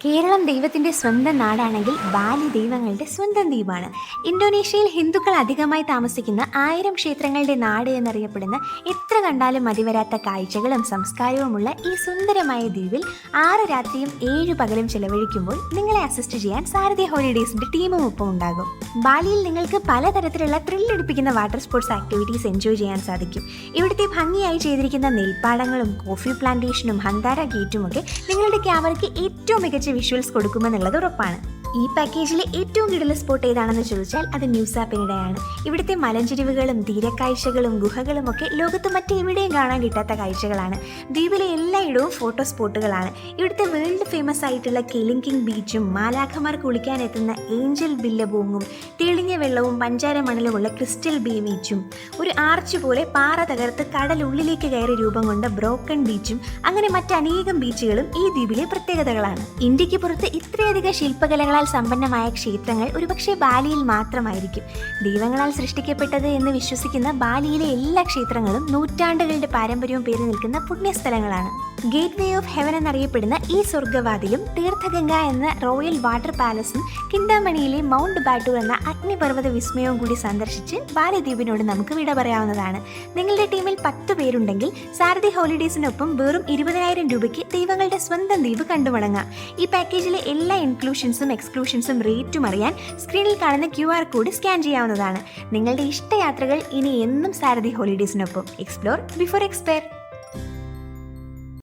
കേരളം ദൈവത്തിൻ്റെ സ്വന്തം നാടാണെങ്കിൽ ബാലി ദൈവങ്ങളുടെ സ്വന്തം ദ്വീപാണ്. ഇന്തോനേഷ്യയിൽ ഹിന്ദുക്കൾ അധികമായി താമസിക്കുന്ന 1000 ക്ഷേത്രങ്ങളുടെ നാട് എന്നറിയപ്പെടുന്ന എത്ര കണ്ടാലും മതിവരാത്ത കാഴ്ചകളും സംസ്കാരവുമുള്ള ഈ സുന്ദരമായ ദ്വീപിൽ 6 രാത്രിയും 7 പകലും ചെലവഴിക്കുമ്പോൾ നിങ്ങളെ അസിസ്റ്റ് ചെയ്യാൻ സാരഥി ഹോളിഡേയ്സിന്റെ ടീമും ഒപ്പം ഉണ്ടാകും. ബാലിയിൽ നിങ്ങൾക്ക് പലതരത്തിലുള്ള ത്രില്ലടിപ്പിക്കുന്ന വാട്ടർ സ്പോർട്സ് ആക്ടിവിറ്റീസ് എൻജോയ് ചെയ്യാൻ സാധിക്കും. ഇവിടുത്തെ ഭംഗിയായി ചെയ്തിരിക്കുന്ന നെൽപ്പാടങ്ങളും കോഫി പ്ലാന്റേഷനും ഹന്താര ഗേറ്റും ഒക്കെ നിങ്ങളുടെ ക്യാമറയ്ക്ക് ഏറ്റവും മികച്ച വിഷ്വൽസ് കൊടുക്കുമെന്നുള്ളത് ഉറപ്പാണ്. ഈ പാക്കേജിലെ ഏറ്റവും കിടില സ്പോട്ട് ഏതാണെന്ന് ചോദിച്ചാൽ അത് ന്യൂസാ പെനിഡയാണ്. ഇവിടുത്തെ മലഞ്ചെരിവുകളും തീരക്കാഴ്ചകളും ഗുഹകളും ഒക്കെ ലോകത്ത് മറ്റെവിടെയും കാണാൻ കിട്ടാത്ത കാഴ്ചകളാണ്. ദ്വീപിലെ എല്ലായിടവും ഫോട്ടോ സ്പോട്ടുകളാണ്. ഇവിടുത്തെ വേൾഡ് ഫേമസ് ആയിട്ടുള്ള കെലിങ്കിങ് ബീച്ചും മാലാഖമാർ കുളിക്കാനെത്തുന്ന ഏഞ്ചൽ ബില്ലബോങ്ങും തെളിഞ്ഞ വെള്ളവും പഞ്ചാര മണലുമുള്ള ക്രിസ്റ്റൽ ബേ ബീച്ചും ഒരു ആർച്ച് പോലെ പാറ തകർത്ത് കടലുള്ളിലേക്ക് കയറി രൂപം കൊണ്ട ബ്രോക്കൺ ബീച്ചും അങ്ങനെ മറ്റനേകം ബീച്ചുകളും ഈ ദ്വീപിലെ പ്രത്യേകതകളാണ്. ഇന്ത്യക്ക് പുറത്ത് ഇത്രയധികം ശില്പകലകളാൽ സമ്പന്നമായ ക്ഷേത്രങ്ങൾ ഒരുപക്ഷെ ബാലിയിൽ മാത്രമായിരിക്കും. ദൈവങ്ങളാൽ സൃഷ്ടിക്കപ്പെട്ടത് എന്ന് വിശ്വസിക്കുന്ന ബാലിയിലെ എല്ലാ ക്ഷേത്രങ്ങളും നൂറ്റാണ്ടുകളുടെ പാരമ്പര്യവും പേര് നിൽക്കുന്ന പുണ്യസ്ഥലങ്ങളാണ്. ഗേറ്റ് വേ ഓഫ് ഹെവൻ എന്നറിയപ്പെടുന്ന ഈ സ്വർഗ്ഗവാതിലും തീർത്ഥഗംഗ എന്ന റോയൽ വാട്ടർ പാലസും കിന്താമണിയിലെ മൗണ്ട് ബാറ്റൂർ എന്ന അഗ്നിപർവ്വത വിസ്മയവും കൂടി സന്ദർശിച്ച് ബാലി ദ്വീപിനോട് നമുക്ക് വിട പറയാവുന്നതാണ്. നിങ്ങളുടെ ടീമിൽ 10 പേരുണ്ടെങ്കിൽ സാരഥി ഹോളിഡേയ്സിനൊപ്പം വെറും 20,000 രൂപയ്ക്ക് ദൈവങ്ങളുടെ സ്വന്തം ദ്വീപ് കണ്ടുമടങ്ങാം. ഈ പാക്കേജിലെ എല്ലാ ഇൻക്ലൂഷൻസും എക്സ്ക്ലൂഷൻസും റേറ്റും അറിയാൻ സ്ക്രീനിൽ കാണുന്ന QR കോഡ് സ്കാൻ ചെയ്യാവുന്നതാണ്. നിങ്ങളുടെ ഇഷ്ടയാത്രകൾ ഇനി എന്നും സാരഥി ഹോളിഡേയ്സിനൊപ്പം. Explore before expire.